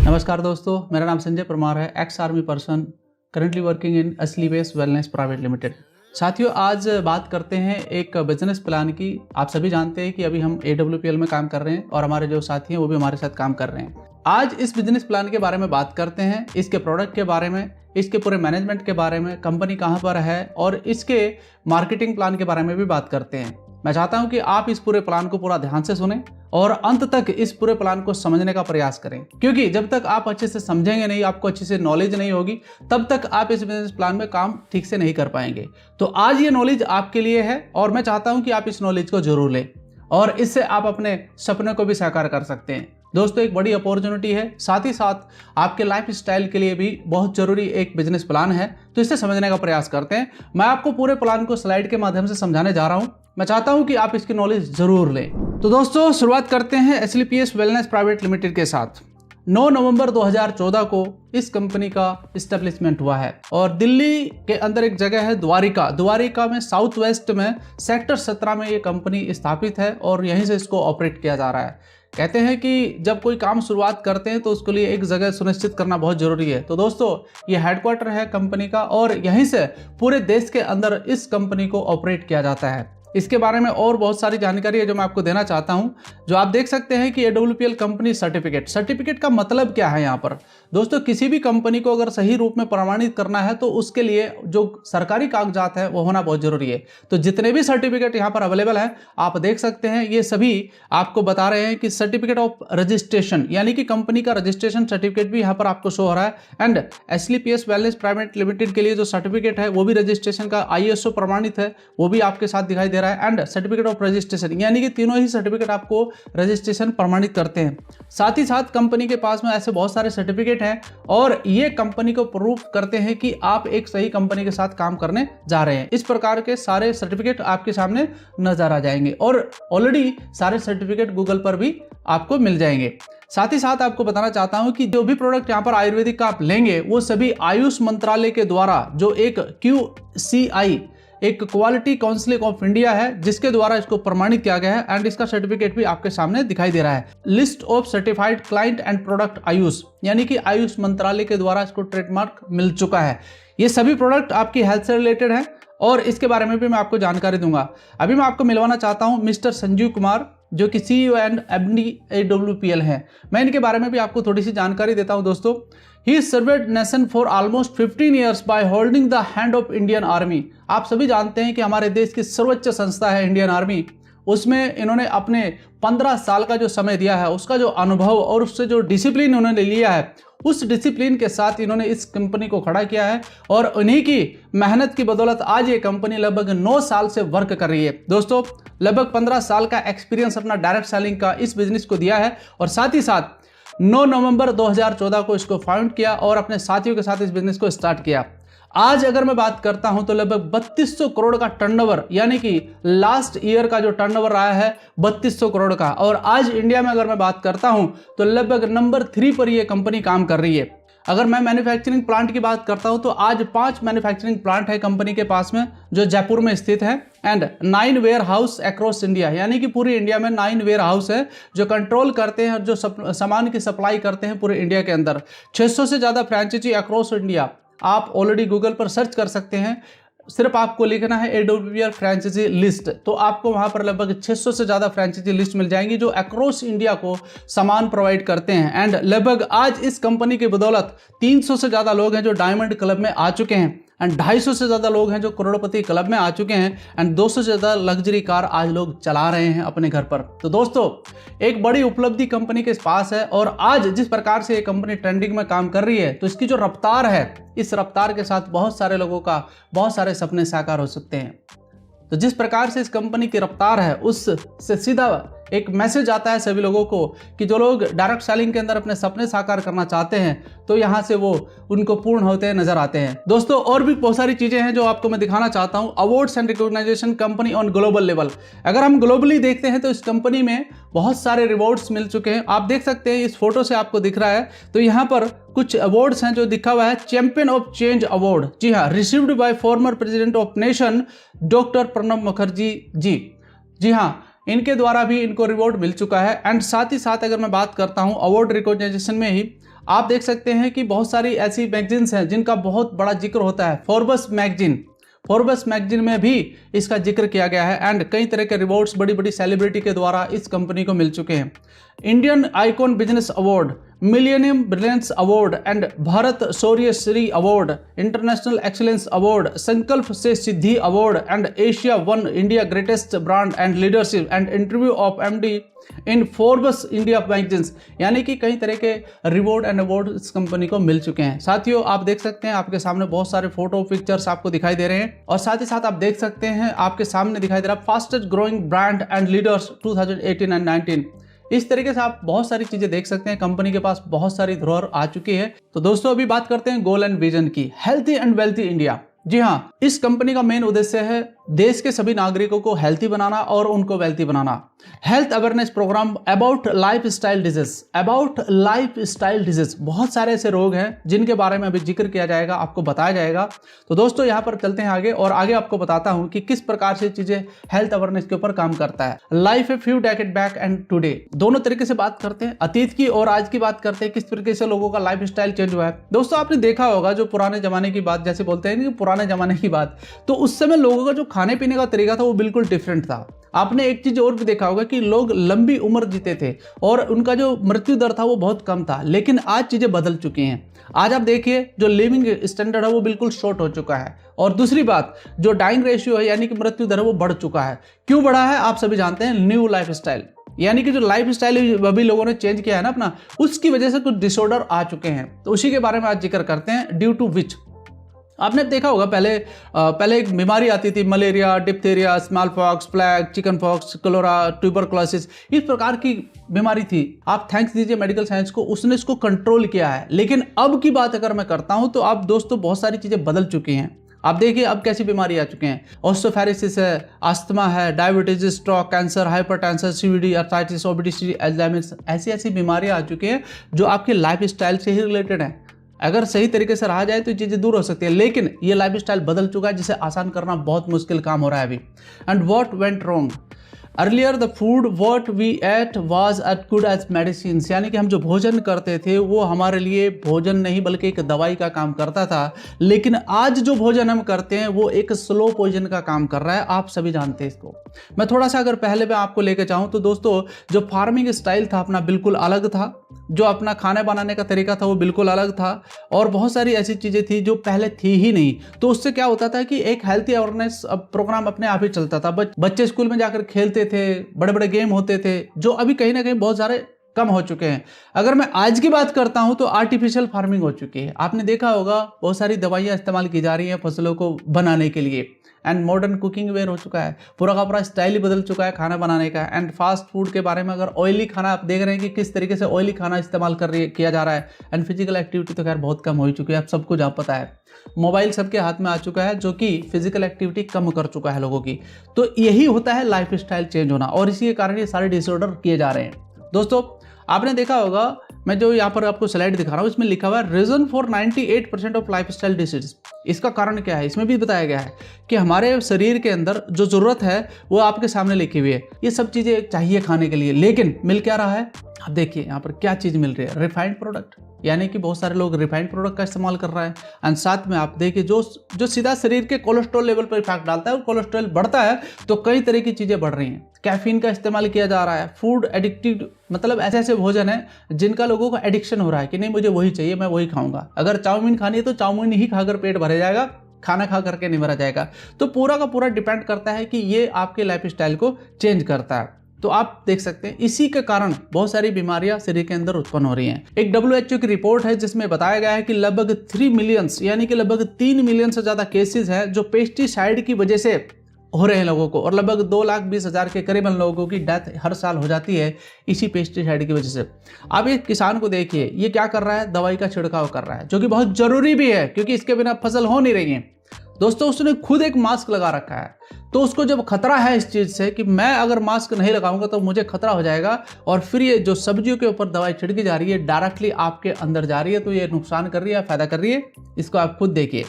नमस्कार दोस्तों, मेरा नाम संजय परमार है, ex army person, currently working in असली बेस वेलनेस प्राइवेट लिमिटेड। साथियों, आज बात करते हैं एक बिजनेस प्लान की। आप सभी जानते हैं कि अभी हम AWPL में काम कर रहे हैं और हमारे जो साथी हैं वो भी हमारे साथ काम कर रहे हैं। आज इस बिजनेस प्लान के बारे में बात करते हैं, इसके प्रोडक्ट के बारे में, इसके पूरे मैनेजमेंट के बारे में, कंपनी कहाँ पर है और इसके मार्केटिंग प्लान के बारे में भी बात करते हैं। मैं चाहता हूं कि आप इस पूरे प्लान को पूरा ध्यान से सुनें और अंत तक इस पूरे प्लान को समझने का प्रयास करें, क्योंकि जब तक आप अच्छे से समझेंगे नहीं, आपको अच्छे से नॉलेज नहीं होगी, तब तक आप इस बिजनेस प्लान में काम ठीक से नहीं कर पाएंगे। तो आज ये नॉलेज आपके लिए है और मैं चाहता हूं कि आप इस नॉलेज को जरूर लें और इससे आप अपने सपने को भी साकार कर सकते हैं। दोस्तों, एक बड़ी अपॉर्चुनिटी है, साथ ही साथ आपके लाइफ स्टाइल के लिए भी बहुत जरूरी एक बिजनेस प्लान है। तो इसे समझने का प्रयास करते हैं। मैं आपको पूरे प्लान को स्लाइड के माध्यम से समझाने जा रहा हूं। मैं चाहता हूं कि आप इसकी नॉलेज जरूर लें। तो दोस्तों, शुरुआत करते हैं SLPS वेलनेस प्राइवेट लिमिटेड के साथ। 9 नवंबर 2014 को इस कंपनी का इस्टेब्लिशमेंट हुआ है और दिल्ली के अंदर एक जगह है द्वारिका में, साउथ वेस्ट में, सेक्टर 17 में ये कंपनी स्थापित है और यहीं से इसको ऑपरेट किया जा रहा है। कहते हैं कि जब कोई काम शुरुआत करते हैं तो उसके लिए एक जगह सुनिश्चित करना बहुत जरूरी है। तो दोस्तों, ये हेडक्वार्टर है कंपनी का और यहीं से पूरे देश के अंदर इस कंपनी को ऑपरेट किया जाता है। इसके बारे में और बहुत सारी जानकारी है जो मैं आपको देना चाहता हूं। जो आप देख सकते हैं कि AWPL कंपनी सर्टिफिकेट का मतलब क्या है यहाँ पर। दोस्तों, किसी भी कंपनी को अगर सही रूप में प्रमाणित करना है तो उसके लिए जो सरकारी कागजात है वो होना बहुत जरूरी है। तो जितने भी सर्टिफिकेट यहाँ पर अवेलेबल हैं, आप देख सकते हैं, ये सभी आपको बता रहे हैं कि सर्टिफिकेट ऑफ रजिस्ट्रेशन, यानी कि कंपनी का रजिस्ट्रेशन सर्टिफिकेट भी यहाँ पर आपको शो हो रहा है। And SLPS wellness private limited के लिए जो सर्टिफिकेट है वो भी रजिस्ट्रेशन का ISO प्रमाणित है, वो भी आपके साथ दिखाई दे रहा है। एंड सर्टिफिकेट ऑफ रजिस्ट्रेशन, यानी कि तीनों ही सर्टिफिकेट आपको रजिस्ट्रेशन प्रमाणित करते हैं। साथ ही साथ कंपनी के पास में ऐसे बहुत सारे सर्टिफिकेट हैं और ये कंपनी को प्रूफ करते हैं कि आप एक सही कंपनी के साथ काम करने जा रहे हैं। इस प्रकार के सारे सर्टिफिकेट आपके सामने नजर आ जाएंगे और ऑलरेडी सारे सर्टिफिकेट गूगल पर भी आपको मिल जाएंगे। साथ ही साथ आपको बताना चाहता हूं कि जो भी प्रोडक्ट यहां पर आयुर्वेदिक का आप लेंगे वो सभी आयुष मंत्रालय के द्वारा, जो एक QCI, एक क्वालिटी काउंसिल ऑफ इंडिया है, जिसके द्वारा इसको प्रमाणित किया गया है। एंड इसका सर्टिफिकेट भी आपके सामने दिखाई दे रहा है। List of certified client and product Ayush, यानी कि आयुष मंत्रालय के द्वारा इसको ट्रेडमार्क मिल चुका है। ये सभी प्रोडक्ट आपकी हेल्थ से रिलेटेड है और इसके बारे में भी मैं आपको जानकारी दूंगा। अभी मैं आपको मिलवाना चाहता हूं मिस्टर संजीव कुमार, जो कि CEO एंड MD AWPL हैं। मैं इनके बारे में भी आपको थोड़ी सी जानकारी देता हूं। दोस्तों, he served nation for almost 15 years by holding the hand of Indian army. आप सभी जानते हैं कि हमारे देश की सर्वोच्च संस्था है इंडियन आर्मी, उसमें इन्होंने अपने 15 साल का जो समय दिया है, उसका जो अनुभव और उससे जो डिसिप्लिन उन्होंने लिया है, उस डिसिप्लिन के साथ इन्होंने इस कंपनी को खड़ा किया है और उन्हीं की मेहनत की बदौलत आज ये कंपनी लगभग 9 साल से वर्क कर रही है। दोस्तों, लगभग 15 साल का एक्सपीरियंस अपना डायरेक्ट सेलिंग का इस बिजनेस को दिया है और साथ ही साथ 9 नवंबर 2014 को इसको फाउंड किया और अपने साथियों के साथ इस बिजनेस को स्टार्ट किया। आज अगर मैं बात करता हूं तो लगभग 3200 करोड़ का टर्नओवर, यानी कि लास्ट ईयर का जो टर्नओवर रहा है 3200 करोड़ का। और आज इंडिया में अगर मैं बात करता हूं तो लगभग नंबर 3 पर यह कंपनी काम कर रही है। अगर मैं मैन्युफैक्चरिंग प्लांट की बात करता हूं तो आज 5 मैन्युफैक्चरिंग प्लांट है कंपनी के पास में, जो जयपुर में स्थित है। And 9 warehouse across India, यानी कि पूरी इंडिया में 9 वेयर हाउस है जो कंट्रोल करते हैं और जो सामान की सप्लाई करते हैं पूरे इंडिया के अंदर। 600 से ज्यादा फ्रेंचाइजी अक्रॉस इंडिया आप ऑलरेडी गूगल पर सर्च कर सकते हैं। सिर्फ आपको लिखना है AWPL फ्रेंचाइजी लिस्ट, तो आपको वहां पर लगभग 600 से ज्यादा फ्रेंचाइजी लिस्ट मिल जाएंगी जो अक्रॉस इंडिया को सामान प्रोवाइड करते हैं। एंड लगभग आज इस कंपनी की बदौलत 300 से ज्यादा लोग हैं जो डायमंड क्लब में आ चुके हैं एंड 250 से ज्यादा लोग हैं जो करोड़पति क्लब में आ चुके हैं एंड 200 से ज्यादा लग्जरी कार आज लोग चला रहे हैं अपने घर पर। तो दोस्तों, एक बड़ी उपलब्धि कंपनी के पास है और आज जिस प्रकार से ये कंपनी ट्रेंडिंग में काम कर रही है, तो इसकी जो रफ्तार है, इस रफ्तार के साथ बहुत सारे लोगों का बहुत सारे सपने साकार हो सकते हैं। तो जिस प्रकार से इस कंपनी की रफ्तार है, उससे सीधा एक मैसेज आता है सभी लोगों को कि जो लोग डायरेक्ट सेलिंग के अंदर अपने सपने साकार करना चाहते हैं, तो यहां से वो उनको पूर्ण होते नजर आते हैं। दोस्तों, और भी बहुत सारी चीजें हैं जो आपको मैं दिखाना चाहता हूं। Awards and recognition company on global level. अगर हम ग्लोबली देखते हैं तो इस कंपनी में बहुत सारे रिवॉर्ड्स मिल चुके हैं। आप देख सकते हैं, इस फोटो से आपको दिख रहा है, तो यहाँ पर कुछ अवार्ड्स हैं जो दिखा हुआ है। चैंपियन ऑफ चेंज अवार्ड, जी हाँ, received by former president of nation doctor Pranab Mukherjee ji. जी हाँ, इनके द्वारा भी इनको रिवॉर्ड मिल चुका है। एंड साथ ही साथ अगर मैं बात करता हूं अवार्ड रिकॉग्निशन में ही आप देख सकते हैं कि बहुत सारी ऐसी मैगजीन्स हैं जिनका बहुत बड़ा जिक्र होता है। फोर्ब्स मैगजीन में भी इसका जिक्र किया गया है एंड कई तरह के रिवॉर्ड्स बड़ी बड़ी सेलिब्रिटी के द्वारा इस कंपनी को मिल चुके हैं। Indian icon business award, millennium brilliance award and Bharat Shaurya Shri award, international excellence award, Sankalp से Siddhi award and Asia one India greatest brand and leadership and interview of MD in Forbes India magazines, यानी कि कई तरह के रिवॉर्ड एंड अवार्ड इस company को मिल चुके हैं। साथियों आप देख सकते हैं आपके सामने बहुत सारे फोटो पिक्चर्स आपको दिखाई दे रहे हैं और साथ ही साथ आप देख सकते हैं आपके सामने दिखाई दे रहा है fastest growing brand and leaders 2018 and 19। इस तरीके से आप बहुत सारी चीजें देख सकते हैं। कंपनी के पास बहुत सारी धरोहर आ चुकी है। तो दोस्तों अभी बात करते हैं गोल एंड विजन की, हेल्थी एंड वेल्थी इंडिया। जी हाँ, इस कंपनी का मेन उद्देश्य है देश के सभी नागरिकों को हेल्थी बनाना और उनको वेल्थी बनाना। Health awareness program about lifestyle disease, बहुत सारे ऐसे रोग हैं जिनके बारे में अभी जिक्र किया जाएगा, आपको बताया जाएगा। तो दोस्तों यहाँ पर चलते हैं आगे और आगे आपको बताता हूँ कि किस प्रकार से चीजें हेल्थ अवेयरनेस के ऊपर काम करता है। Life a few decade back and today, दोनों तरीके से बात करते हैं, अतीत की और आज की बात करते हैं, किस तरीके से लोगों का लाइफ स्टाइल चेंज हुआ है। दोस्तों आपने देखा होगा जो पुराने जमाने की बात, जैसे बोलते हैं कि पुराने जमाने की बात, तो उस समय लोगों का जो खाने पीने का तरीका था वो बिल्कुल डिफरेंट था। आपने एक चीज और भी देखा होगा कि लोग लंबी उम्र जीते थे और उनका जो मृत्यु दर था वो बहुत कम था। लेकिन आज चीजें बदल चुकी हैं। आज आप देखिए जो लिविंग स्टैंडर्ड है वो बिल्कुल शॉर्ट हो चुका है और दूसरी बात जो डाइंग रेशियो है यानी कि मृत्यु दर है वो बढ़ चुका है। क्यों बढ़ा है आप सभी जानते हैं, न्यू लाइफ स्टाइल, यानी कि जो लाइफ स्टाइल अभी लोगों ने चेंज किया है ना अपना, उसकी वजह से कुछ डिसऑर्डर आ चुके हैं। तो उसी के बारे में आज जिक्र करते हैं। ड्यू टू विच, आपने देखा होगा पहले एक बीमारी आती थी, malaria, diphtheria, smallpox, plague, chickenpox, cholera, tuberculosis, इस प्रकार की बीमारी थी। आप थैंक्स दीजिए मेडिकल साइंस को, उसने इसको कंट्रोल किया है। लेकिन अब की बात अगर मैं करता हूं तो अब दोस्तों बहुत सारी चीजें बदल चुकी हैं। आप देखिए अब कैसी बीमारी आ चुके हैं, ऑस्टियोफाइरोसिस है, अस्थमा है, diabetes, stroke, cancer, hypertension, CVD, arthritis, obesity, Alzheimer, ऐसी बीमारियां आ चुकी हैं जो आपके लाइफ स्टाइल से ही रिलेटेड है। अगर सही तरीके से रहा जाए तो चीजें दूर हो सकती है, लेकिन ये लाइफ स्टाइल बदल चुका है जिसे आसान करना बहुत मुश्किल काम हो रहा है अभी। And what went wrong, earlier the food what we ate was as good as medicine, यानी कि हम जो भोजन करते थे वो हमारे लिए भोजन नहीं बल्कि एक दवाई का काम करता था। लेकिन आज जो भोजन हम करते हैं वो एक स्लो पॉइजन का काम कर रहा है, आप सभी जानते हैं इसको। मैं थोड़ा सा अगर पहले मैं आपको लेकर चाहूँ तो दोस्तों जो फार्मिंग स्टाइल था अपना बिल्कुल अलग था, जो अपना खाना बनाने का तरीका था वो बिल्कुल अलग था और बहुत सारी ऐसी चीज़ें थी जो पहले थी ही नहीं। तो उससे क्या होता था कि एक हेल्थी अवेयरनेस प्रोग्राम अपने आप ही चलता था। बच्चे स्कूल में जाकर खेलते थे, बड़े बड़े गेम होते थे, जो अभी कहीं ना कहीं बहुत सारे कम हो चुके हैं। अगर मैं आज की बात करता हूं तो आर्टिफिशियल फार्मिंग हो चुकी है। आपने देखा होगा बहुत सारी दवाइयां इस्तेमाल की जा रही हैं फसलों को बनाने के लिए। एंड मॉडर्न कुकिंग वेयर हो चुका है, पूरा का पूरा स्टाइल ही बदल चुका है खाना बनाने का। एंड फास्ट फूड के बारे में अगर ऑयली खाना आप देख रहे हैं कि किस तरीके से ऑयली खाना इस्तेमाल किया जा रहा है। एंड फिजिकल एक्टिविटी तो खैर बहुत कम हो चुकी है, आप सबको जहाँ पता है। मोबाइल सबके हाथ में आ चुका है जो कि फिजिकल एक्टिविटी कम कर चुका है लोगों की। तो यही होता है लाइफ स्टाइल चेंज होना और इसी के कारण ये सारे डिसऑर्डर किए जा रहे हैं। दोस्तों आपने देखा होगा, मैं जो यहाँ पर आपको स्लाइड दिखा रहा हूँ इसमें लिखा हुआ है reason for 98% of lifestyle disease. इसका कारण क्या है इसमें भी बताया गया है कि हमारे शरीर के अंदर जो जरूरत है वो आपके सामने लिखी हुई है। ये सब चीजें चाहिए खाने के लिए, लेकिन मिल क्या रहा है आप देखिए यहाँ पर क्या चीज मिल रही है, रिफाइंड प्रोडक्ट, यानी कि बहुत सारे लोग रिफाइंड प्रोडक्ट का इस्तेमाल कर रहा है। एंड साथ में आप देखिए जो सीधा शरीर के कोलेस्ट्रॉल लेवल पर इफेक्ट डालता है, और कोलेस्ट्रॉल बढ़ता है तो कई तरह की चीजें बढ़ रही हैं। कैफीन का इस्तेमाल किया जा रहा है, फूड एडिक्टिव, मतलब ऐसे ऐसे भोजन है जिनका लोगों को एडिक्शन हो रहा है कि नहीं मुझे वही चाहिए, मैं वही खाऊंगा। अगर चाउमीन खानी है तो चाउमीन ही खाकर पेट भर जाएगा, खाना खा करके नहीं भरा जाएगा। तो पूरा का पूरा डिपेंड करता है कि ये आपके लाइफ स्टाइल को चेंज करता है। तो आप देख सकते हैं इसी के कारण बहुत सारी बीमारियां शरीर के अंदर उत्पन्न हो रही हैं। एक WHO की रिपोर्ट है जिसमें बताया गया है कि लगभग 3 मिलियन यानी कि लगभग 3 मिलियन से ज्यादा केसेस हैं जो पेस्टिसाइड की वजह से हो रहे हैं लोगों को, और लगभग 2,20,000 के करीबन लोगों की डेथ हर साल हो जाती है इसी पेस्टिसाइड की वजह से। आप एक किसान को देखिए, ये क्या कर रहा है, दवाई का छिड़काव कर रहा है, जो कि बहुत जरूरी भी है क्योंकि इसके बिना फसल हो नहीं रही है। दोस्तों उसने खुद एक मास्क लगा रखा है, तो उसको जब खतरा है इस चीज से कि मैं अगर मास्क नहीं लगाऊंगा तो मुझे खतरा हो जाएगा, और फिर ये जो सब्जियों के ऊपर दवाई छिड़की जा रही है डायरेक्टली आपके अंदर जा रही है, तो ये नुकसान कर रही है, फायदा कर रही है, इसको आप खुद देखिए।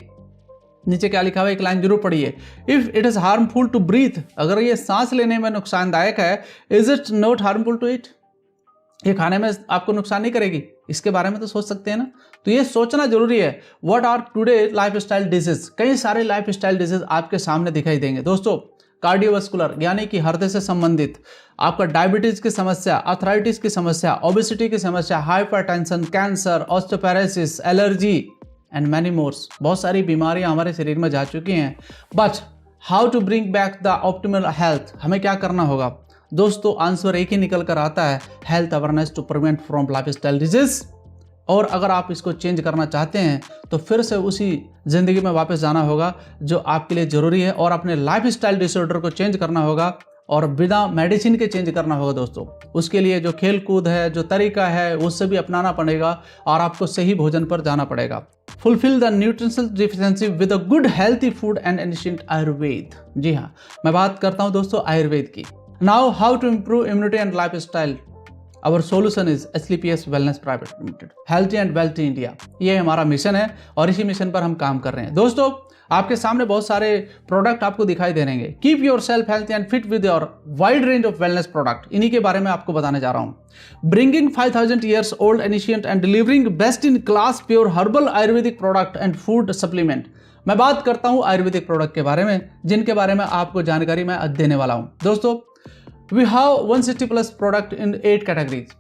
नीचे क्या लिखा हुआ है, एक लाइन जरूर पढ़िए। If it is harmful to breathe, अगर ये सांस लेने में नुकसानदायक है, is it not harmful to eat, ये खाने में आपको नुकसान नहीं करेगी, इसके बारे में तो सोच सकते हैं ना। तो ये सोचना जरूरी है। What are today lifestyle disease, कई सारे लाइफ स्टाइल डिजीज आपके सामने दिखाई देंगे दोस्तों। कार्डियोवास्कुलर यानी कि हृदय से संबंधित, आपका डायबिटीज की समस्या, आर्थराइटिस की समस्या, ओबेसिटी की समस्या, hypertension, cancer, osteoporosis, allergy and many mores, बहुत सारी बीमारियां हमारे शरीर में जा चुकी हैं। But how to bring back the optimal health, हमें क्या करना होगा दोस्तों? आंसर एक ही निकल कर आता है, health awareness to prevent from lifestyle disease. और अगर आप इसको चेंज करना चाहते हैं तो फिर से उसी ज़िंदगी में वापस जाना होगा जो आपके लिए ज़रूरी है, और अपने लाइफ स्टाइल डिसऑर्डर को चेंज करना होगा, और बिना मेडिसिन के चेंज करना होगा दोस्तों। उसके लिए जो खेल कूद है, जो तरीका है, उससे भी अपनाना पड़ेगा, और आपको सही भोजन पर जाना पड़ेगा। Fulfil the nutritional deficiency with a good healthy food and ancient Ayurveda. जी हाँ, मैं बात करता हूँ दोस्तों आयुर्वेद की। Now how to improve immunity and life style, our solution is SLPS wellness private limited, healthy and wealthy India. ये हमारा मिशन है और इसी मिशन पर हम काम कर रहे हैं दोस्तों। आपके सामने बहुत सारे प्रोडक्ट आपको दिखाई दे रहेंगे। Keep your self healthy and fit with your wide range of wellness product, इन्हीं के बारे में आपको बताने जा रहा हूं। Bringing 5000 years old ancient and delivering best in class pure herbal Ayurvedic product and food supplement. मैं बात करता हूं आयुर्वेदिक प्रोडक्ट के बारे में, जिनके बारे में आपको जानकारी मैं देने वाला हूं दोस्तों। We have 160+ product in 8 categories.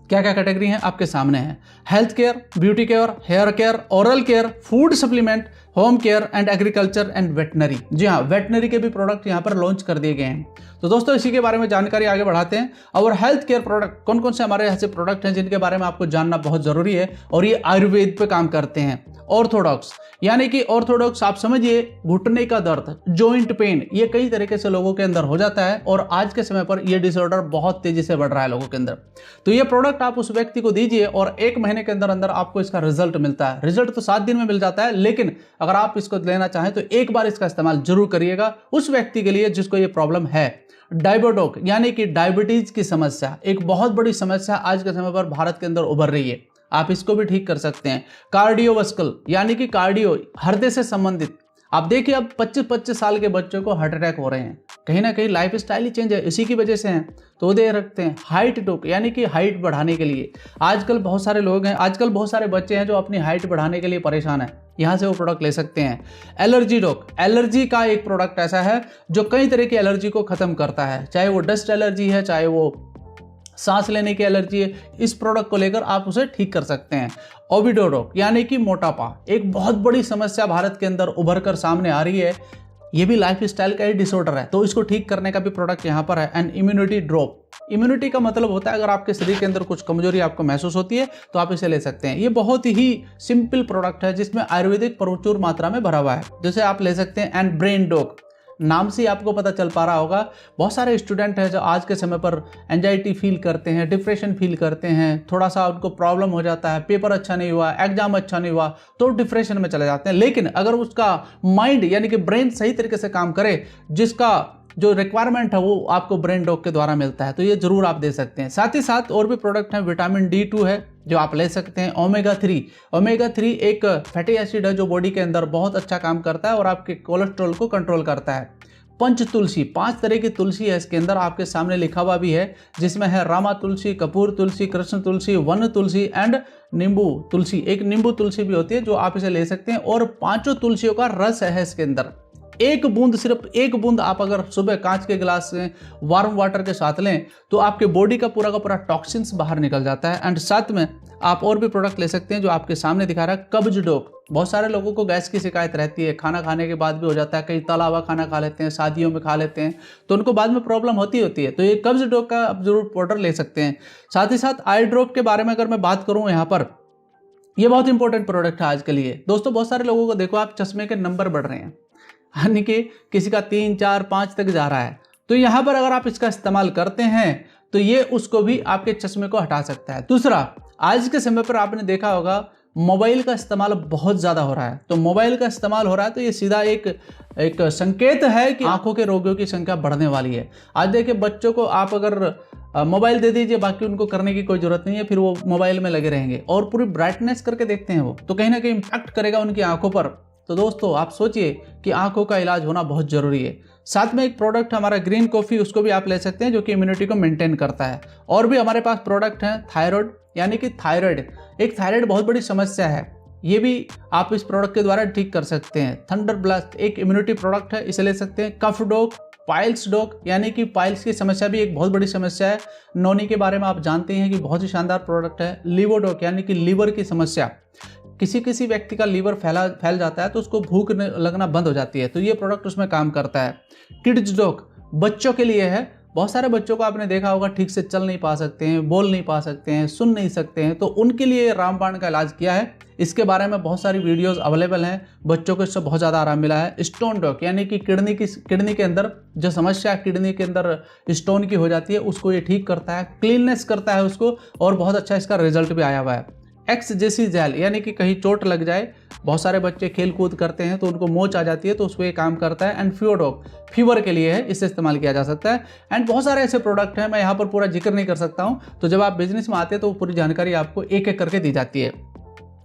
क्या क्या कैटेगरी हैं आपके सामने है? Health care, beauty care, hair care, oral care, food supplement, home care and agriculture and veterinary. जी हाँ, वेटनरी के भी प्रोडक्ट यहाँ पर लॉन्च कर दिए गए हैं। तो दोस्तों इसी के बारे में जानकारी आगे बढ़ाते हैं। और हेल्थ केयर प्रोडक्ट, कौन कौन से हमारे ऐसे प्रोडक्ट हैं जिनके बारे में आपको जानना बहुत जरूरी है, और ये आयुर्वेद पे काम करते हैं। ऑर्थोडॉक्स, यानी कि ऑर्थोडॉक्स आप समझिए घुटने का दर्द, जॉइंट पेन, ये कई तरीके से लोगों के अंदर हो जाता है, और आज के समय पर ये डिसऑर्डर बहुत तेजी से बढ़ रहा है लोगों के अंदर। तो ये प्रोडक्ट आप उस व्यक्ति को दीजिए और 1 महीने के अंदर अंदर आपको इसका रिजल्ट मिलता है। रिजल्ट तो 7 दिन में मिल जाता है, लेकिन अगर आप इसको लेना चाहें तो एक बार इसका इस्तेमाल जरूर करिएगा उस व्यक्ति के लिए जिसको ये प्रॉब्लम है। डायबिटोक यानी कि डायबिटीज की समस्या, एक बहुत बड़ी समस्या आज के समय पर भारत के अंदर उभर रही है, आप इसको भी ठीक कर सकते हैं। कार्डियोवास्कुलर यानी कि कार्डियो, हृदय से संबंधित, आप देखिए अब 25-25 साल के बच्चों को हार्ट अटैक हो रहे हैं, कहीं ना कहीं लाइफ स्टाइल ही चेंज है, इसी की वजह से हैं। तो दे रखते हैं हाइट डोक, यानी कि हाइट बढ़ाने के लिए। आजकल बहुत सारे लोग हैं, आजकल बहुत सारे बच्चे हैं जो अपनी हाइट बढ़ाने के लिए परेशान है, यहाँ से वो प्रोडक्ट ले सकते हैं। एलर्जी डॉक, एलर्जी का एक प्रोडक्ट ऐसा है जो कई तरह की एलर्जी को खत्म करता है, चाहे वो डस्ट एलर्जी है, चाहे वो सांस लेने की एलर्जी है, इस प्रोडक्ट को लेकर आप उसे ठीक कर सकते हैं। ओबिडोडॉक यानी कि मोटापा, एक बहुत बड़ी समस्या भारत के अंदर उभर कर सामने आ रही है, ये भी लाइफ स्टाइल का ही डिसऑर्डर है, तो इसको ठीक करने का भी प्रोडक्ट यहाँ पर है। एंड इम्यूनिटी ड्रॉप, इम्यूनिटी का मतलब होता है अगर आपके शरीर के अंदर कुछ कमजोरी आपको महसूस होती है तो आप इसे ले सकते हैं। ये बहुत ही सिंपल प्रोडक्ट है जिसमें आयुर्वेदिक प्रचुर मात्रा में भरा हुआ है, जैसे आप ले सकते हैं। एंड ब्रेन डॉक, नाम से आपको पता चल पा रहा होगा, बहुत सारे स्टूडेंट हैं जो आज के समय पर एंजाइटी फील करते हैं, डिप्रेशन फील करते हैं, थोड़ा सा उनको प्रॉब्लम हो जाता है, पेपर अच्छा नहीं हुआ, एग्जाम अच्छा नहीं हुआ तो डिप्रेशन में चले जाते हैं। लेकिन अगर उसका माइंड यानी कि ब्रेन सही तरीके से काम करे, जिसका जो रिक्वायरमेंट है वो आपको ब्रेन डॉक के द्वारा मिलता है, तो ये जरूर आप दे सकते हैं। साथ ही साथ और भी प्रोडक्ट हैं, विटामिन D2 है जो आप ले सकते हैं। ओमेगा 3 एक फैटी एसिड है जो बॉडी के अंदर बहुत अच्छा काम करता है और आपके कोलेस्ट्रॉल को कंट्रोल करता है। पंच तुलसी, 5 तरह की तुलसी है इसके अंदर, आपके सामने लिखा हुआ भी है, जिसमें है रामा तुलसी, कपूर तुलसी, कृष्ण तुलसी, वन तुलसी एंड नींबू तुलसी। एक नींबू तुलसी भी होती है जो आप इसे ले सकते हैं, और 5 तुलसियों का रस है इसके अंदर। एक बूंद, सिर्फ एक बूंद आप अगर सुबह कांच के गिलास से वार्म वाटर के साथ लें तो आपके बॉडी का पूरा टॉक्सिन्स बाहर निकल जाता है। एंड साथ में आप और भी प्रोडक्ट ले सकते हैं जो आपके सामने दिखा रहा है। कब्ज डॉक, बहुत सारे लोगों को गैस की शिकायत रहती है, खाना खाने के बाद भी हो जाता है, कहीं तला हुआ खाना खा लेते हैं, शादियों में खा लेते हैं तो उनको बाद में प्रॉब्लम होती है। तो ये कब्ज डॉक का आप जरूर पाउडर ले सकते हैं। साथ ही साथ आई ड्रॉप के बारे में अगर मैं बात करूँ यहाँ पर, ये बहुत इंपॉर्टेंट प्रोडक्ट है आज के लिए दोस्तों। बहुत सारे लोगों को देखो आप चश्मे के नंबर बढ़ रहे हैं, यानी कि किसी का 3, 4, 5 तक जा रहा है, तो यहाँ पर अगर आप इसका इस्तेमाल करते हैं तो ये उसको भी आपके चश्मे को हटा सकता है। दूसरा, आज के समय पर आपने देखा होगा मोबाइल का इस्तेमाल बहुत ज़्यादा हो रहा है, तो मोबाइल का इस्तेमाल हो रहा है तो ये सीधा एक संकेत है कि आंखों के रोगियों की संख्या बढ़ने वाली है। आज देखिए बच्चों को आप अगर मोबाइल दे दीजिए, बाकी उनको करने की कोई जरूरत नहीं है, फिर वो मोबाइल में लगे रहेंगे और पूरी ब्राइटनेस करके देखते हैं वो, तो कहीं ना कहीं इम्पैक्ट करेगा उनकी आंखों पर। तो दोस्तों आप सोचिए कि आंखों का इलाज होना बहुत ज़रूरी है। साथ में एक प्रोडक्ट हमारा ग्रीन कॉफ़ी, उसको भी आप ले सकते हैं, जो कि इम्यूनिटी को मेंटेन करता है। और भी हमारे पास प्रोडक्ट हैं थायराइड, यानी कि थायराइड, एक थायराइड बहुत बड़ी समस्या है, ये भी आप इस प्रोडक्ट के द्वारा ठीक कर सकते हैं। थंडर ब्लास्ट एक इम्यूनिटी प्रोडक्ट है, इसे ले सकते हैं। कफ डॉग, पाइल्स डॉग, यानी कि पाइल्स की समस्या भी एक बहुत बड़ी समस्या है। नोनी के बारे में आप जानते हैं कि बहुत ही शानदार प्रोडक्ट है। लीवर डॉग, यानी कि लीवर की समस्या, किसी व्यक्ति का लीवर फैल जाता है तो उसको भूख लगना बंद हो जाती है, तो ये प्रोडक्ट उसमें काम करता है। किड्स डॉग बच्चों के लिए है। बहुत सारे बच्चों को आपने देखा होगा ठीक से चल नहीं पा सकते हैं, बोल नहीं पा सकते हैं, सुन नहीं सकते हैं, तो उनके लिए रामबाण का इलाज किया है। इसके बारे में बहुत सारी वीडियोस अवेलेबल हैं, बच्चों को इससे बहुत ज़्यादा आराम मिला है। स्टोन डॉग, यानी कि किडनी के अंदर जो समस्या किडनी के अंदर स्टोन की हो जाती है, उसको ये ठीक करता है, क्लीननेस करता है उसको, और बहुत अच्छा इसका रिजल्ट भी आया हुआ है। एक्स-जेसी जेल, यानी कि कहीं चोट लग जाए, बहुत सारे बच्चे खेल कूद करते हैं तो उनको मोच आ जाती है, तो उसको ये काम करता है। एंड फ्यूडॉग फीवर के लिए है, इससे इस्तेमाल किया जा सकता है। एंड बहुत सारे ऐसे प्रोडक्ट हैं, मैं यहाँ पर पूरा जिक्र नहीं कर सकता हूँ, तो जब आप बिजनेस में आते हैं तो पूरी जानकारी आपको एक एक करके दी जाती है।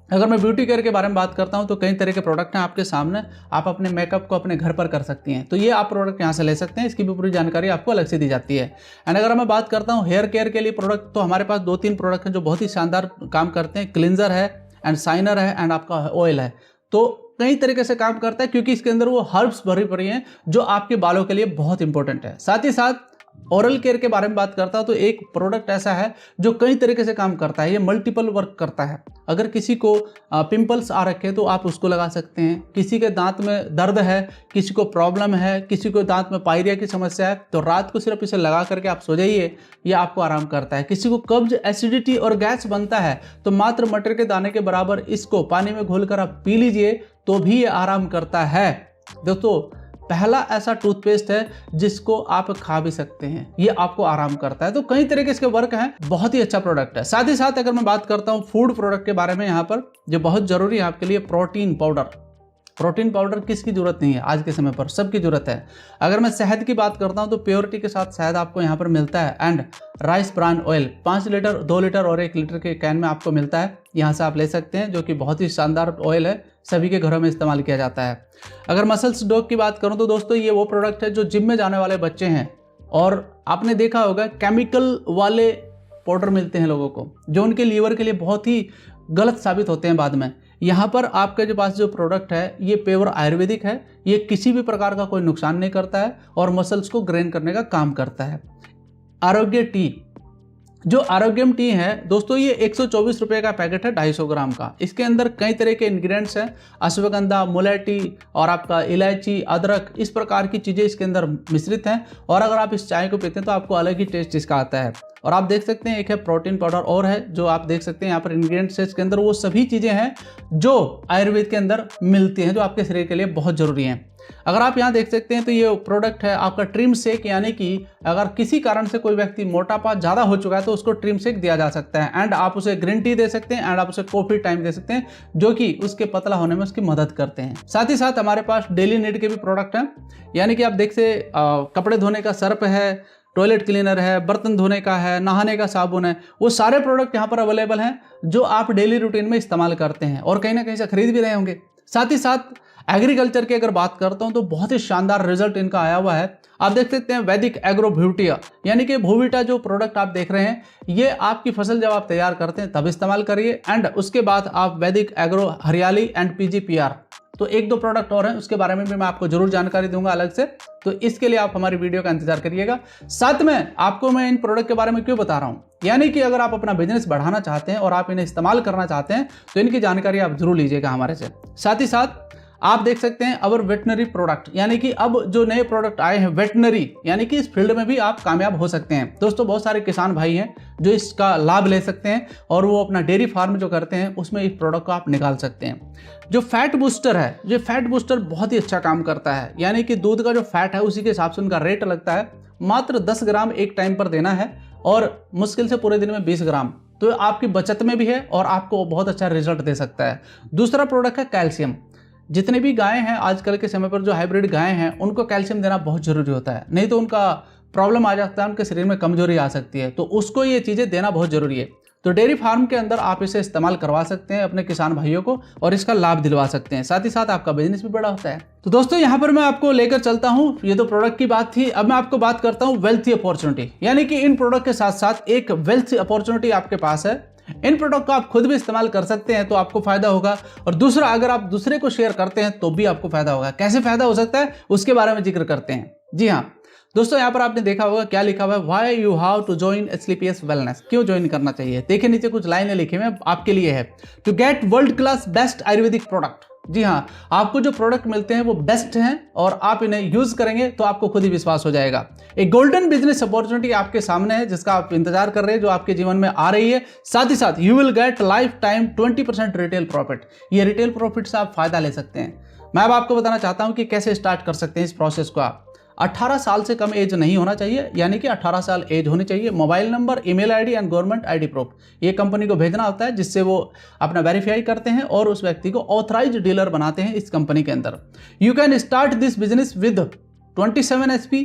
अगर मैं ब्यूटी केयर के बारे में बात करता हूं तो कई तरह के प्रोडक्ट हैं आपके सामने, आप अपने मेकअप को अपने घर पर कर सकती हैं, तो ये आप प्रोडक्ट यहां से ले सकते हैं, इसकी भी पूरी जानकारी आपको अलग से दी जाती है। एंड अगर मैं बात करता हूं हेयर केयर के लिए प्रोडक्ट, तो हमारे पास 2-3 प्रोडक्ट हैं जो बहुत ही शानदार काम करते हैं। क्लिनजर है एंड शाइनर है एंड आपका ऑयल है, तो कई तरीके से काम करता है, क्योंकि इसके अंदर वो हर्ब्स भरी पड़ी हैं जो आपके बालों के लिए बहुत इंपॉर्टेंट है। साथ ही साथ ओरल केयर के बारे में बात करता हूं तो एक प्रोडक्ट ऐसा है जो कई तरीके से काम करता है, ये मल्टीपल वर्क करता है। अगर किसी को पिंपल्स आ रखे तो आप उसको लगा सकते हैं, किसी के दांत में दर्द है, किसी को प्रॉब्लम है, किसी को दांत में पायरिया की समस्या है, तो रात को सिर्फ इसे लगा करके आप सो जाइए, ये आपको आराम करता है। किसी को कब्ज, एसिडिटी और गैस बनता है तो मात्र मटर के दाने के बराबर इसको पानी में घोलकर आप पी लीजिए, तो भी ये आराम करता है। दोस्तों पहला ऐसा टूथपेस्ट है जिसको आप खा भी सकते हैं, ये आपको आराम करता है। तो कई तरह के इसके वर्क हैं, बहुत ही अच्छा प्रोडक्ट है। साथ ही साथ अगर मैं बात करता हूं फूड प्रोडक्ट के बारे में, यहाँ पर जो बहुत जरूरी है आपके लिए, प्रोटीन पाउडर। प्रोटीन पाउडर किसकी जरूरत नहीं है, आज के समय पर सबकी जरूरत है। अगर मैं शहद की बात करता हूं तो प्योरिटी के साथ शहद आपको यहाँ पर मिलता है। And rice bran oil 5 litre, 2 litre और 1 लीटर के कैन में आपको मिलता है, यहाँ से आप ले सकते हैं, जो कि बहुत ही शानदार ऑयल है, सभी के घरों में इस्तेमाल किया जाता है। अगर मसल्स डॉग की बात करूं तो दोस्तों ये वो प्रोडक्ट है जो जिम में जाने वाले बच्चे हैं, और आपने देखा होगा केमिकल वाले पाउडर मिलते हैं लोगों को, जो उनके लीवर के लिए बहुत ही गलत साबित होते हैं बाद में। यहाँ पर आपके जो पास जो प्रोडक्ट है ये प्योर आयुर्वेदिक है, ये किसी भी प्रकार का कोई नुकसान नहीं करता है और मसल्स को ग्रेन करने का काम करता है। आरोग्य टी, जो आरोग्यम टी है दोस्तों, ये 124 रुपये का पैकेट है 250 ग्राम का। इसके अंदर कई तरह के इंग्रेडिएंट्स हैं, अश्वगंधा, मुलेठी और आपका इलायची, अदरक, इस प्रकार की चीज़ें इसके अंदर मिश्रित हैं। और अगर आप इस चाय को पीते हैं तो आपको अलग ही टेस्ट इसका आता है। और आप देख सकते हैं एक है प्रोटीन पाउडर और है, जो आप देख सकते हैं यहाँ पर इंग्रेडिएंट्स इसके अंदर वो सभी चीज़ें हैं जो आयुर्वेद के अंदर मिलती हैं, जो आपके शरीर के लिए बहुत ज़रूरी हैं। अगर आप यहाँ देख सकते हैं तो ये प्रोडक्ट है आपका ट्रिम शेक, यानी कि अगर किसी कारण से कोई व्यक्ति मोटापा ज़्यादा हो चुका है तो उसको ट्रिम शेक दिया जा सकता है। एंड आप उसे ग्रीन टी दे सकते हैं एंड आप उसे कॉफी टाइम दे सकते हैं, जो कि उसके पतला होने में उसकी मदद करते हैं। साथ ही साथ हमारे पास डेली नीड के भी प्रोडक्ट हैं, यानी कि आप देख से कपड़े धोने का सर्फ है, टॉयलेट क्लीनर है, बर्तन धोने का है, नहाने का साबुन है, वो सारे प्रोडक्ट यहाँ पर अवेलेबल हैं जो आप डेली रूटीन में इस्तेमाल करते हैं और कहीं ना कहीं से खरीद भी रहे होंगे। साथ ही साथ एग्रीकल्चर की अगर बात करता हूं तो बहुत ही शानदार रिजल्ट इनका आया हुआ है। आप देख सकते हैं वैदिक एग्रो ब्यूटिया, यानी कि भूविटा जो प्रोडक्ट आप देख रहे हैं, ये आपकी फसल जब आप तैयार करते हैं तब इस्तेमाल करिए। एंड उसके बाद आप वैदिक एग्रो हरियाली एंड PGPR, तो 1-2 प्रोडक्ट और हैं, उसके बारे में भी मैं आपको जरूर जानकारी दूंगा अलग से, तो इसके लिए आप हमारी वीडियो का इंतजार करिएगा। साथ में आपको मैं इन प्रोडक्ट के बारे में क्यों बता रहा हूं, यानी कि अगर आप अपना बिजनेस बढ़ाना चाहते हैं और आप इन्हें इस्तेमाल करना चाहते हैं तो इनकी जानकारी आप जरूर लीजिएगा हमारे से। साथ ही साथ आप देख सकते हैं अवर वेटनरी प्रोडक्ट, यानी कि अब जो नए प्रोडक्ट आए हैं वेटनरी, यानी कि इस फील्ड में भी आप कामयाब हो सकते हैं। दोस्तों बहुत सारे किसान भाई हैं जो इसका लाभ ले सकते हैं और वो अपना डेयरी फार्म जो करते हैं उसमें इस प्रोडक्ट को आप निकाल सकते हैं। जो फैट बूस्टर है, जो फैट बूस्टर बहुत ही अच्छा काम करता है, यानी कि दूध का जो फैट है उसी के हिसाब से उनका रेट लगता है। मात्र 10 ग्राम एक टाइम पर देना है और मुश्किल से पूरे दिन में 20 ग्राम, तो आपकी बचत में भी है और आपको बहुत अच्छा रिजल्ट दे सकता है। दूसरा प्रोडक्ट है कैल्शियम। जितने भी गायें हैं आजकल के समय पर, जो हाइब्रिड गायें हैं, उनको कैल्शियम देना बहुत जरूरी होता है, नहीं तो उनका प्रॉब्लम आ जाता है, उनके शरीर में कमजोरी आ सकती है, तो उसको ये चीज़ें देना बहुत जरूरी है। तो डेयरी फार्म के अंदर आप इसे इस्तेमाल करवा सकते हैं अपने किसान भाइयों को और इसका लाभ दिलवा सकते हैं, साथ ही साथ आपका बिजनेस भी बड़ा होता है। तो दोस्तों यहाँ पर मैं आपको लेकर चलता हूँ, ये तो प्रोडक्ट की बात थी, अब मैं आपको बात करता हूँ वेल्थ अपॉर्चुनिटी, यानी कि इन प्रोडक्ट के साथ साथ एक वेल्थ अपॉर्चुनिटी आपके पास है। इन प्रोडक्ट को आप खुद भी इस्तेमाल कर सकते हैं तो आपको फायदा होगा, और दूसरा अगर आप दूसरे को शेयर करते हैं तो भी आपको फायदा होगा। कैसे फायदा हो सकता है उसके बारे में जिक्र करते हैं। जी हाँ दोस्तों, यहाँ पर आपने देखा होगा क्या लिखा हुआ है, why you have to join SLPS wellness, क्यों ज्वाइन करना चाहिए। देखिए नीचे कुछ लाइनें लिखी हुई हैं आपके लिए है, to get world class best ayurvedic product. जी हाँ, आपको जो प्रोडक्ट मिलते हैं वो बेस्ट हैं और आप इन्हें यूज करेंगे तो आपको खुद ही विश्वास हो जाएगा। एक गोल्डन बिजनेस अपॉर्चुनिटी आपके सामने है जिसका आप इंतजार कर रहे हैं, जो आपके जीवन में आ रही है। साथ ही साथ you will gate life time 20% retail profit. ये रिटेल प्रॉफिट से आप फायदा ले सकते हैं। मैं अब आपको बताना चाहता हूं कि कैसे स्टार्ट कर सकते हैं इस प्रोसेस को। आप 18 साल से कम एज नहीं होना चाहिए, यानी कि 18 साल एज होनी चाहिए। Mobile number, email ID and government ID proof ये कंपनी को भेजना होता है, जिससे वो अपना वेरीफाई करते हैं और उस व्यक्ति को ऑथराइज्ड डीलर बनाते हैं इस कंपनी के अंदर। You can start this business with 27 SP,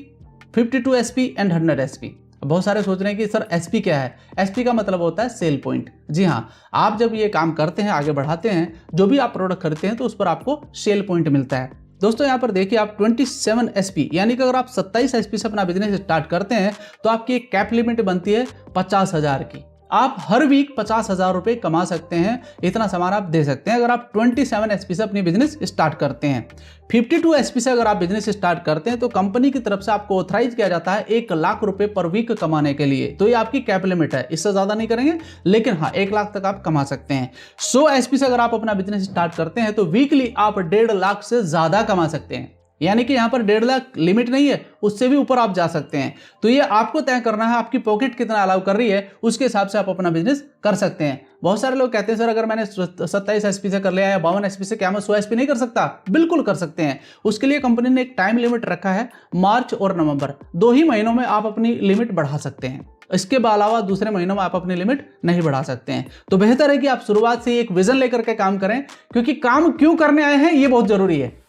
52 SP and 100 SP। बहुत सारे सोच रहे हैं कि सर SP क्या है। SP का मतलब होता है सेल पॉइंट। जी हाँ, आप जब ये काम करते हैं, आगे बढ़ाते हैं, जो भी आप प्रोडक्ट खरीदते हैं तो उस पर आपको सेल पॉइंट मिलता है। दोस्तों यहाँ पर देखिए, आप 27 SP यानी कि अगर आप 27 SP से अपना बिजनेस स्टार्ट करते हैं तो आपकी एक कैप लिमिट बनती है 50,000 की। आप हर वीक 50,000 रुपये कमा सकते हैं, इतना सामान आप दे सकते हैं अगर आप 27 SP से अपनी बिजनेस स्टार्ट करते हैं। 52 SP से अगर आप बिजनेस स्टार्ट करते हैं तो कंपनी की तरफ से आपको ऑथराइज किया जाता है 1 लाख रुपए पर वीक कमाने के लिए। तो ये आपकी कैप लिमिट है, इससे ज़्यादा नहीं करेंगे, लेकिन हाँ 1 लाख तक आप कमा सकते हैं। 100 SP से अगर आप अपना बिजनेस स्टार्ट करते हैं तो वीकली आप 1.5 लाख से ज़्यादा कमा सकते हैं, यानी कि यहाँ पर 1.5 लाख लिमिट नहीं है, उससे भी ऊपर आप जा सकते हैं। तो ये आपको तय करना है, आपकी पॉकेट कितना अलाउ कर रही है, उसके हिसाब से आप अपना बिजनेस कर सकते हैं। बहुत सारे लोग कहते हैं सर अगर मैंने 27 SP से कर लिया या 52 SP से, क्या मैं 100 SP नहीं कर सकता? बिल्कुल कर सकते हैं। उसके लिए कंपनी ने एक टाइम लिमिट रखा है, मार्च और नवंबर 2 ही महीनों में आप अपनी लिमिट बढ़ा सकते हैं। इसके अलावा दूसरे महीनों में आप अपनी लिमिट नहीं बढ़ा सकते हैं। तो बेहतर है कि आप शुरुआत से एक विजन लेकर के काम करें, क्योंकि काम क्यों करने आए हैं ये बहुत जरूरी है।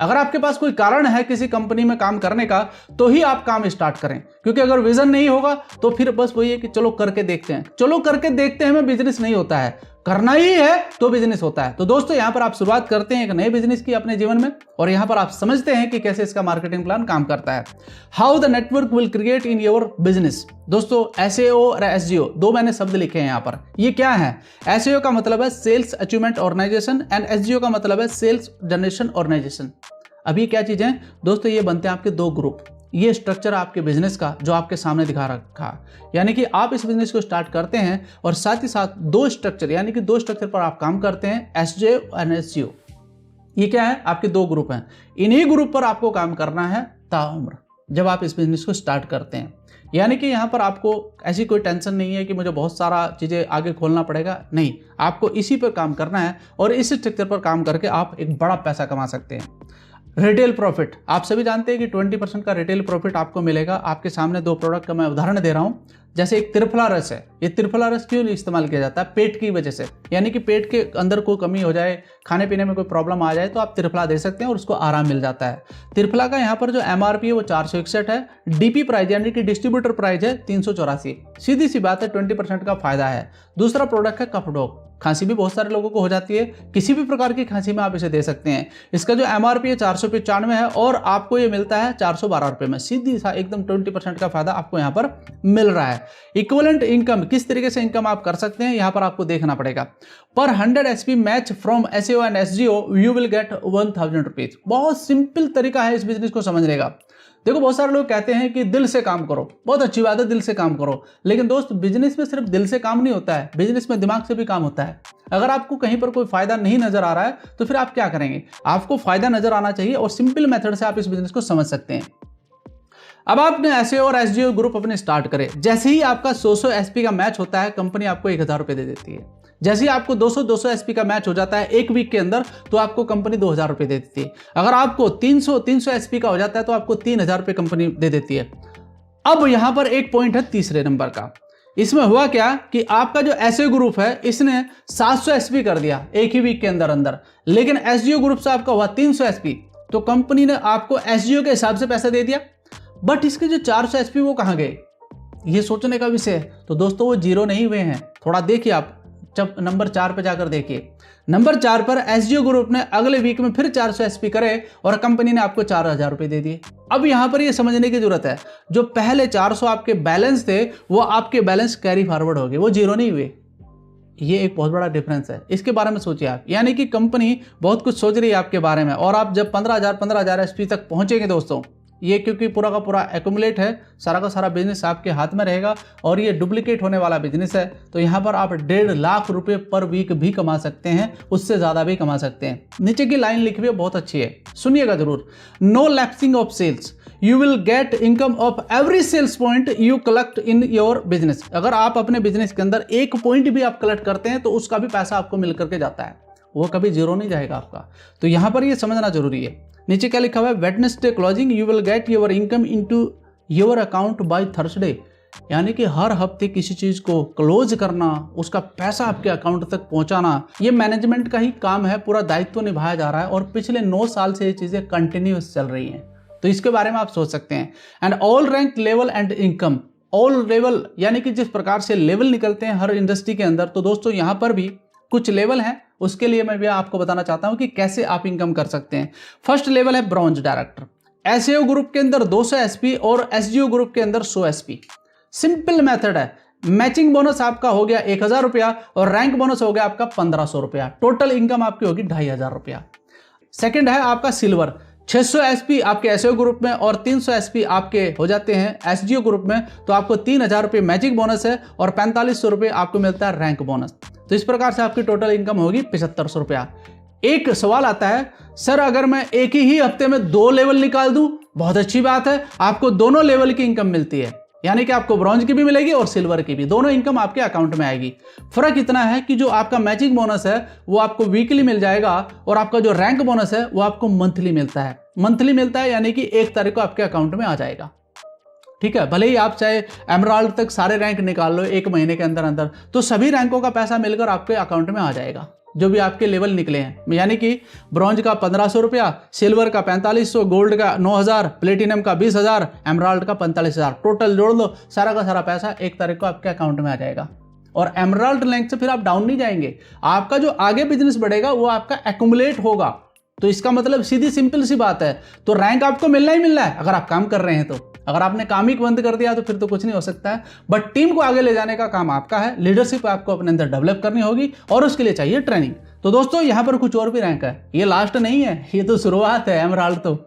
अगर आपके पास कोई कारण है किसी कंपनी में काम करने का तो ही आप काम स्टार्ट करें, क्योंकि अगर विजन नहीं होगा तो फिर बस वही है कि चलो करके देखते हैं, चलो करके देखते हैं में बिजनेस नहीं होता है, करना ही है तो बिजनेस होता है। तो दोस्तों यहाँ पर आप शुरुआत करते हैं एक नए बिजनेस की अपने जीवन में, और यहाँ पर आप समझते हैं कि कैसे इसका मार्केटिंग प्लान काम करता है। How the network will create in your business. दोस्तों SEO और SGO 2 मैंने शब्द लिखे हैं यहाँ पर। ये क्या है? SEO का मतलब है sales achievement organization and SGO का मतलब है सेल्स जनरेशन ऑर्गेनाइजेशन। अभी क्या चीजें दोस्तों, ये बनते हैं आपके 2 ग्रुप। ये स्ट्रक्चर आपके बिजनेस का जो आपके सामने दिखा रखा, यानी कि आप इस बिजनेस को स्टार्ट करते हैं और साथ ही साथ 2 स्ट्रक्चर, यानी कि 2 स्ट्रक्चर पर आप काम करते हैं, SJ और SGO। ये क्या है? आपके 2 ग्रुप हैं। इन्हीं ग्रुप पर आपको काम करना है ताउम्र जब आप इस बिजनेस को स्टार्ट करते हैं। यानी कि यहाँ पर आपको ऐसी कोई टेंशन नहीं है कि मुझे बहुत सारा चीज़ें आगे खोलना पड़ेगा, नहीं, आपको इसी पर काम करना है और इस स्ट्रक्चर पर काम करके आप एक बड़ा पैसा कमा सकते हैं। रिटेल प्रॉफिट, आप सभी जानते हैं कि 20% का रिटेल प्रॉफिट आपको मिलेगा। आपके सामने 2 प्रोडक्ट का मैं उदाहरण दे रहा हूं। जैसे एक त्रिफला रस है, ये त्रिफला रस क्यों नहीं इस्तेमाल किया जाता है? पेट की वजह से, यानी कि पेट के अंदर कोई कमी हो जाए, खाने पीने में कोई प्रॉब्लम आ जाए तो आप त्रिफला दे सकते हैं और उसको आराम मिल जाता है। त्रिफला का यहाँ पर जो MRP है वो 461 है, DP प्राइस यानी कि डिस्ट्रीब्यूटर प्राइस है 384। सीधी सी बात है, 20% का फायदा है। दूसरा प्रोडक्ट है कफडॉग। खांसी भी बहुत सारे लोगों को हो जाती है, किसी भी प्रकार की खांसी में आप इसे दे सकते हैं। इसका जो MRP है 495 है और आपको ये मिलता है 412 रुपये में। सीधी सा एकदम 20% का फायदा आपको यहाँ पर मिल रहा है। इक्विवेलेंट इनकम, किस तरीके से इनकम आप कर सकते हैं यहाँ पर आपको देखना पड़ेगा। पर 100 SP match from SEO and SGO you will gate 1000 rupees. बहुत सिंपल तरीका है इस बिजनेस को समझने का। देखो बहुत सारे लोग कहते हैं कि दिल से काम करो, बहुत अच्छी बात है, दिल से काम करो, लेकिन दोस्त बिजनेस में सिर्फ दिल से काम नहीं होता है, बिजनेस में दिमाग से भी काम होता है। अगर आपको कहीं पर कोई फायदा नहीं नजर आ रहा है तो फिर आप क्या करेंगे? आपको फायदा नजर आना चाहिए और सिंपल मेथड से आप इस बिजनेस को समझ सकते हैं। अब आपने SEO और SGO ग्रुप अपने स्टार्ट करे, जैसे ही आपका 100 SP का मैच होता है कंपनी आपको 1000 रुपये दे देती है। जैसे ही आपको 200 SP का मैच हो जाता है एक वीक के अंदर तो आपको कंपनी 2000 रुपये दे देती है। अगर आपको 300 SP का हो जाता है तो आपको 3000 रुपये कंपनी दे देती है। अब यहां पर एक पॉइंट है तीसरे नंबर का। इसमें हुआ क्या कि आपका जो SEO ग्रुप है इसने 700 SP कर दिया एक ही वीक के अंदर, लेकिन SGO ग्रुप से आपका हुआ 300 SP, तो कंपनी ने आपको SGO के हिसाब से पैसा दे दिया, बट इसके जो 400 SP वो कहां गए, ये सोचने का विषय है। तो दोस्तों वो जीरो नहीं हुए हैं, थोड़ा देखिए आप, जब नंबर 4 पे जाकर देखिए, नंबर 4 पर एसजीओ ग्रुप ने अगले वीक में फिर 400 एसपी करे और कंपनी ने आपको 4000 रुपए दे दिए। अब यहां पर ये समझने की जरूरत है, जो पहले 400 आपके बैलेंस थे वो आपके बैलेंस कैरी फॉरवर्ड हो गए, वो जीरो नहीं हुए। ये एक बहुत बड़ा डिफरेंस है, इसके बारे में सोचिए आप। यानी कि कंपनी बहुत कुछ सोच रही है आपके बारे में, और आप जब 15,000 एसपी तक पहुंचेंगे दोस्तों, ये क्योंकि पूरा का पूरा एक्यूमुलेट है, सारा का सारा बिजनेस आपके हाथ में रहेगा और ये डुप्लीकेट होने वाला बिजनेस है, तो यहाँ पर आप 1.5 लाख रुपए पर वीक भी कमा सकते हैं, उससे ज़्यादा भी कमा सकते हैं। नीचे की लाइन लिखी हुई है, बहुत अच्छी है, सुनिएगा जरूर। No lapsing of sales, you will get income of every sales point you collect in your business. अगर आप अपने बिजनेस के अंदर एक पॉइंट भी आप कलेक्ट करते हैं तो उसका भी पैसा आपको मिल करके जाता है, वो कभी जीरो नहीं जाएगा आपका। तो यहाँ पर ये समझना जरूरी है। नीचे क्या लिखा हुआ है, Wednesday closing, you will get your income into your account by Thursday. यानी कि हर हफ्ते किसी चीज को क्लोज करना, उसका पैसा आपके अकाउंट तक पहुंचाना, ये मैनेजमेंट का ही काम है, पूरा दायित्व निभाया जा रहा है और पिछले 9 साल से ये चीजें कंटिन्यूअस चल रही हैं। तो इसके बारे में आप सोच सकते हैं। And all rank level and income, all level यानी कि जिस प्रकार से लेवल निकलते हैं हर इंडस्ट्री के अंदर, तो दोस्तों यहाँ पर भी कुछ लेवल हैं, उसके लिए मैं भी आपको बताना चाहता हूं कि कैसे आप इनकम कर सकते हैं। फर्स्ट लेवल है ब्रॉन्ज डायरेक्टर। एसएओ ग्रुप के अंदर 200 एसपी और एसजीओ ग्रुप के अंदर 100 एसपी। सिंपल मेथड है, मैचिंग बोनस आपका हो गया 1000 रुपया और रैंक बोनस हो गया आपका 1500 रुपया, टोटल इनकम आपकी होगी 2500 रुपया। सेकेंड है आपका सिल्वर, 600 एसपी आपके एसओ ग्रुप में और 300 एसपी आपके हो जाते हैं एसजीओ ग्रुप में, तो आपको 3000 रुपये मैजिक बोनस है और 4500 रुपये आपको मिलता है रैंक बोनस। तो इस प्रकार से आपकी टोटल इनकम होगी 7500 रुपया। एक सवाल आता है, सर अगर मैं एक ही हफ्ते में 2 लेवल निकाल दूं, बहुत अच्छी बात है, आपको दोनों लेवल की इनकम मिलती है, यानी कि आपको ब्रॉन्ज की भी मिलेगी और सिल्वर की भी, दोनों इनकम आपके अकाउंट में आएगी। फर्क इतना है कि जो आपका मैचिंग बोनस है वो आपको वीकली मिल जाएगा और आपका जो रैंक बोनस है वो आपको मंथली मिलता है। मंथली मिलता है यानी कि 1 तारीख को आपके अकाउंट में आ जाएगा। ठीक है, भले ही आप चाहे एमराल्ड तक सारे रैंक निकाल लो 1 महीने के अंदर अंदर, तो सभी रैंकों का पैसा मिलकर आपके अकाउंट में आ जाएगा, जो भी आपके लेवल निकले हैं। यानी कि ब्रॉन्ज का 1500 रुपया, सिल्वर का 4500, गोल्ड का 9000, प्लेटिनम का 20000, एमराल्ड का 45,000, टोटल जोड़ लो, सारा का सारा पैसा 1 तारीख को आपके अकाउंट में आ जाएगा। और एमराल्ड रैंक से फिर आप डाउन नहीं जाएंगे, आपका जो आगे बिजनेस बढ़ेगा वो आपका एक्यूमुलेट होगा। तो इसका मतलब सीधी सिंपल सी बात है, तो रैंक आपको मिलना ही मिलना है अगर आप काम कर रहे हैं। तो अगर आपने काम ही बंद कर दिया तो फिर तो कुछ नहीं हो सकता है। बट टीम को आगे ले जाने का काम आपका है, लीडरशिप आपको अपने अंदर डेवलप करनी होगी और उसके लिए चाहिए ट्रेनिंग। तो दोस्तों यहाँ पर कुछ और भी रैंक है, ये लास्ट नहीं है, ये तो शुरुआत है एमराल्ड। तो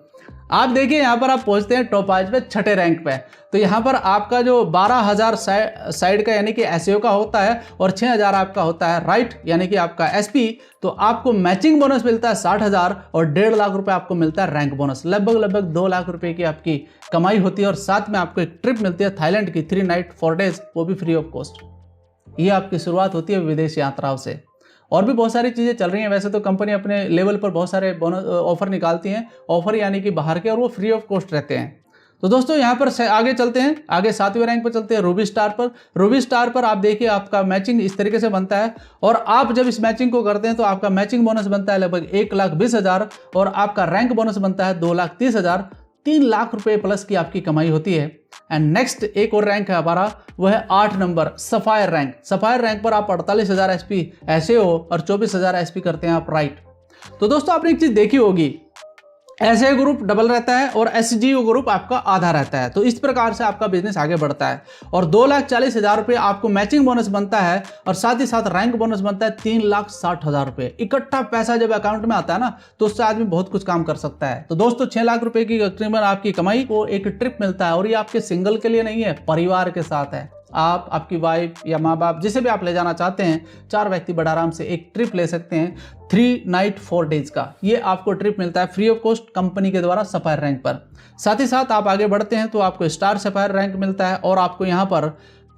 आप देखिए यहाँ पर आप पहुंचते हैं टॉप 5 पे, 6ठे रैंक पे। तो यहाँ पर आपका जो 12,000 साइड का यानी कि एसईओ का होता है और 6,000 आपका होता है राइट यानी कि आपका एसपी, तो आपको मैचिंग बोनस मिलता है 60,000 और 1.5 लाख रुपए आपको मिलता है रैंक बोनस। लगभग 2 लाख रुपए की आपकी कमाई होती है और साथ में आपको एक ट्रिप मिलती है थाईलैंड की 3 नाइट 4 डेज, वो भी फ्री ऑफ कॉस्ट। ये आपकी शुरुआत होती है विदेश यात्राओं से। और भी बहुत सारी चीज़ें चल रही हैं, वैसे तो कंपनी अपने लेवल पर बहुत सारे बोनस ऑफर निकालती हैं, ऑफर यानी कि बाहर के, और वो फ्री ऑफ कॉस्ट रहते हैं। तो दोस्तों यहाँ पर आगे चलते हैं, आगे 7वें रैंक पर चलते हैं रूबी स्टार पर। रूबी स्टार पर आप देखिए आपका मैचिंग इस तरीके से बनता है और आप जब इस मैचिंग को करते हैं तो आपका मैचिंग बोनस बनता है लगभग 1,20,000 और आपका रैंक बोनस बनता है 2,30,000। 3 लाख रुपए प्लस की आपकी कमाई होती है। एंड नेक्स्ट एक और रैंक है हमारा, वो है 8 number sapphire rank. Sapphire rank पर आप 48,000 एसपी ऐसे हो और 24,000 एसपी करते हैं आप राइट। तो दोस्तों आपने एक चीज देखी होगी, एसए ग्रुप डबल रहता है और एसजीओ ग्रुप आपका आधा रहता है। तो इस प्रकार से आपका बिजनेस आगे बढ़ता है और 2,40,000 रुपये आपको मैचिंग बोनस बनता है और साथ ही साथ रैंक बोनस बनता है 3,60,000 रुपये। इकट्ठा पैसा जब अकाउंट में आता है ना, तो उससे आदमी बहुत कुछ काम कर सकता है। तो दोस्तों 6 लाख रुपए की तकरीबन आपकी कमाई को एक ट्रिप मिलता है और ये आपके सिंगल के लिए नहीं है, परिवार के साथ है। आप, आपकी वाइफ या माँ बाप, जिसे भी आप ले जाना चाहते हैं, 4 व्यक्ति बड़ा आराम से एक ट्रिप ले सकते हैं 3 नाइट 4 डेज का। ये आपको ट्रिप मिलता है फ्री ऑफ कॉस्ट कंपनी के द्वारा सफायर रैंक पर। साथ ही साथ आप आगे बढ़ते हैं तो आपको स्टार सफायर रैंक मिलता है और आपको यहाँ पर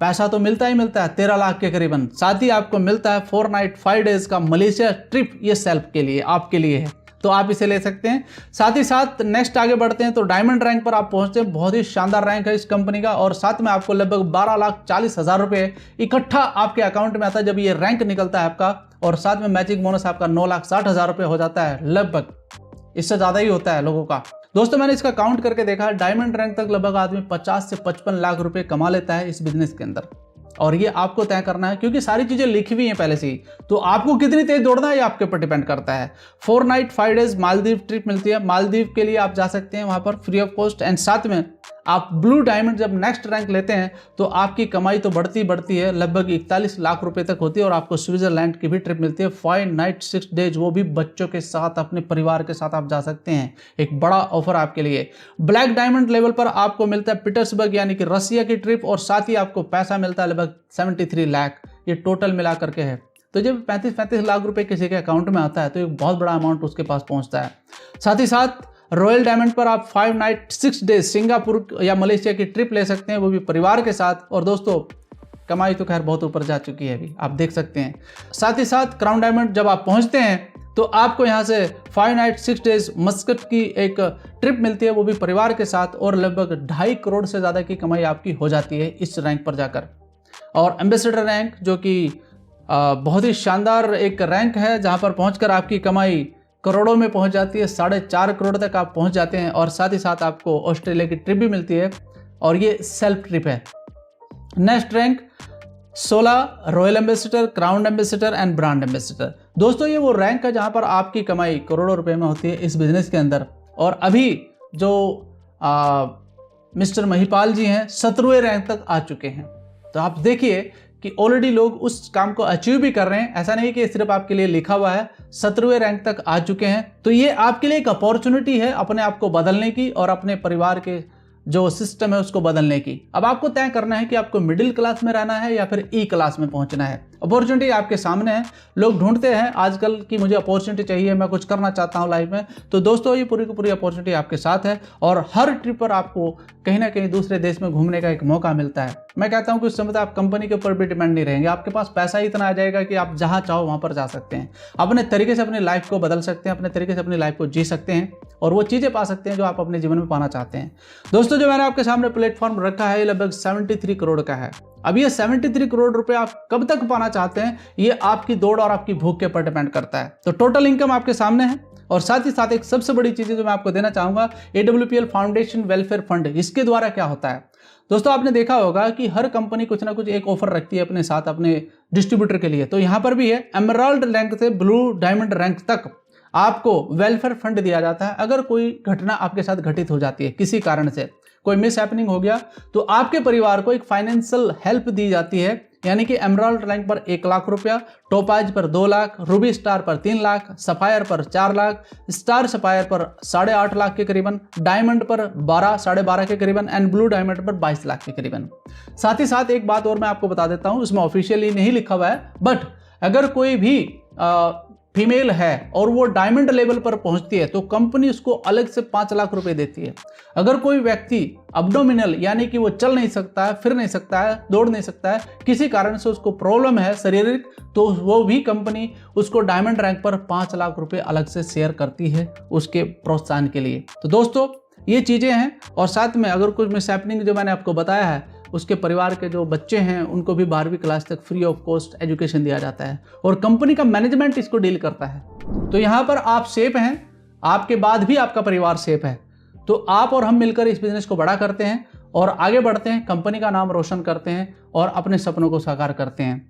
पैसा तो मिलता ही मिलता है 13 लाख के करीबन। साथ ही आपको मिलता है 4 नाइट 5 डेज का मलेशिया ट्रिप, ये सेल्फ के लिए, आपके लिए है, तो आप इसे ले सकते हैं। साथ ही साथ नेक्स्ट आगे बढ़ते हैं तो डायमंड रैंक पर आप पहुंचते हैं। बहुत ही शानदार रैंक है इस कंपनी का और साथ में आपको लगभग 12,40,000 रुपये इकट्ठा आपके अकाउंट में आता है जब ये रैंक निकलता है आपका, और साथ में मैचिंग बोनस आपका 9,60,000 रुपये हो जाता है। लगभग इससे ज़्यादा ही होता है लोगों का। दोस्तों मैंने इसका काउंट करके देखा, डायमंड रैंक तक लगभग आदमी 50 से 55 लाख रुपये कमा लेता है इस बिजनेस के अंदर। और ये आपको तय करना है, क्योंकि सारी चीज़ें लिखी हुई हैं पहले से ही। तो आपको कितनी तेज दौड़ना है ये आपके ऊपर डिपेंड करता है। 4 नाइट 5 डेज मालदीव ट्रिप मिलती है। मालदीव के लिए आप जा सकते हैं वहाँ पर फ्री ऑफ कॉस्ट। एंड साथ में आप ब्लू डायमंड जब नेक्स्ट रैंक लेते हैं तो आपकी कमाई तो बढ़ती है, लगभग 41 लाख रुपए तक होती है। और आपको स्विट्जरलैंड की भी ट्रिप मिलती है 5 नाइट 6 डेज, वो भी बच्चों के साथ, अपने परिवार के साथ आप जा सकते हैं। एक बड़ा ऑफर आपके लिए। ब्लैक डायमंड लेवल पर आपको मिलता है पीटर्सबर्ग यानी कि रसिया की ट्रिप, और साथ ही आपको पैसा मिलता है लगभग 73 लाख, ये टोटल मिला करके है। तो जब 35 लाख रुपए किसी के अकाउंट में आता है तो एक बहुत बड़ा अमाउंट उसके पास पहुंचता है। साथ ही साथ रॉयल डायमंड पर आप 5 नाइट 6 डेज सिंगापुर या मलेशिया की ट्रिप ले सकते हैं, वो भी परिवार के साथ। और दोस्तों कमाई तो खैर बहुत ऊपर जा चुकी है अभी, आप देख सकते हैं। साथ ही साथ क्राउन डायमंड जब आप पहुंचते हैं तो आपको यहाँ से 5 नाइट 6 डेज मस्कट की एक ट्रिप मिलती है, वो भी परिवार के साथ, और लगभग 2.5 करोड़ से ज़्यादा की कमाई आपकी हो जाती है इस रैंक पर जाकर। और एम्बेसडर रैंक जो कि बहुत ही शानदार एक रैंक है, जहाँ पर पहुँचकर आपकी कमाई करोड़ों में पहुंच जाती है, 4.5 करोड़ तक आप पहुंच जाते हैं। और साथ ही साथ आपको ऑस्ट्रेलिया की ट्रिप भी मिलती है, और ये सेल्फ ट्रिप है। Next rank 16 royal ambassador, crown ambassador and brand ambassador. दोस्तों ये वो रैंक है जहां पर आपकी कमाई करोड़ों रुपए में होती है इस बिजनेस के अंदर। और अभी जो मिस्टर महिपाल जी हैं 17वें रैंक तक आ चुके हैं। तो आप देखिए कि ऑलरेडी लोग उस काम को अचीव भी कर रहे हैं, ऐसा नहीं कि सिर्फ आपके लिए लिखा हुआ है। 17वें रैंक तक आ चुके हैं। तो ये आपके लिए एक अपॉर्चुनिटी है अपने आप को बदलने की और अपने परिवार के जो सिस्टम है उसको बदलने की। अब आपको तय करना है कि आपको मिडिल क्लास में रहना है या फिर ई क्लास में पहुंचना है। अपॉर्चुनिटी आपके सामने है। लोग ढूंढते हैं आजकल कि मुझे अपॉर्चुनिटी चाहिए, मैं कुछ करना चाहता हूं लाइफ में। तो दोस्तों ये पूरी की पूरी अपॉर्चुनिटी आपके साथ है, और हर ट्रिप पर आपको कहीं ना कहीं दूसरे देश में घूमने का एक मौका मिलता है। मैं कहता हूं कि उस समय आप कंपनी के ऊपर भी डिपेंड नहीं रहेंगे, आपके पास पैसा ही इतना आ जाएगा कि आप जहां चाहो वहां पर जा सकते हैं। अपने तरीके से अपनी लाइफ को बदल सकते हैं, अपने तरीके से अपनी लाइफ को जी सकते हैं, और वो चीज़ें पा सकते हैं जो आप अपने जीवन में पाना चाहते हैं। दोस्तों जो मैंने आपके सामने प्लेटफॉर्म रखा है ये लगभग 73 करोड़ का है। अब ये 73 करोड़ रुपए आप कब तक पाना चाहते हैं ये आपकी दौड़ और आपकी भूख के ऊपर डिपेंड करता है। तो टोटल इनकम आपके सामने है। और साथ ही साथ एक सबसे बड़ी चीज़ जो मैं आपको देना चाहूँगा, AWPL फाउंडेशन वेलफेयर फंड, इसके द्वारा क्या होता है। दोस्तों आपने देखा होगा कि हर कंपनी कुछ ना कुछ एक ऑफर रखती है अपने साथ अपने डिस्ट्रीब्यूटर के लिए। तो यहाँ पर भी है, एमराल्ड रैंक से ब्लू डायमंड रैंक तक आपको वेलफेयर फंड दिया जाता है। अगर कोई घटना आपके साथ घटित हो जाती है, किसी कारण से कोई मिस हैपनिंग हो गया, तो आपके परिवार को एक फाइनेंशियल हेल्प दी जाती है। यानी कि एमराल्ड रैंक पर 1 लाख रुपया, टोपाज पर 2 लाख, रूबी स्टार पर 3 लाख, सफायर पर 4 लाख, स्टार सफायर पर 8.5 लाख के करीबन, डायमंड पर 12-12.5 के करीबन, एंड ब्लू डायमंड पर 22 लाख के करीबन। साथ ही साथ एक बात और मैं आपको बता देता हूं, इसमें ऑफिशियली नहीं लिखा हुआ है, बट अगर कोई भी फीमेल है और वो डायमंड लेवल पर पहुंचती है तो कंपनी उसको अलग से 5 लाख रुपए देती है। अगर कोई व्यक्ति अब्डोमिनल यानी कि वो चल नहीं सकता है, फिर नहीं सकता है, दौड़ नहीं सकता है, किसी कारण से उसको प्रॉब्लम है शारीरिक, तो वो भी कंपनी उसको डायमंड रैंक पर 5 लाख रुपए अलग से शेयर करती है उसके प्रोत्साहन के लिए। तो दोस्तों ये चीज़ें हैं। और साथ में अगर कुछ मिस हैपनिंग जो मैंने आपको बताया है, उसके परिवार के जो बच्चे हैं उनको भी 12वीं क्लास तक फ्री ऑफ कॉस्ट एजुकेशन दिया जाता है, और कंपनी का मैनेजमेंट इसको डील करता है। तो यहाँ पर आप सेफ हैं, आपके बाद भी आपका परिवार सेफ है। तो आप और हम मिलकर इस बिजनेस को बड़ा करते हैं और आगे बढ़ते हैं, कंपनी का नाम रोशन करते हैं और अपने सपनों को साकार करते हैं।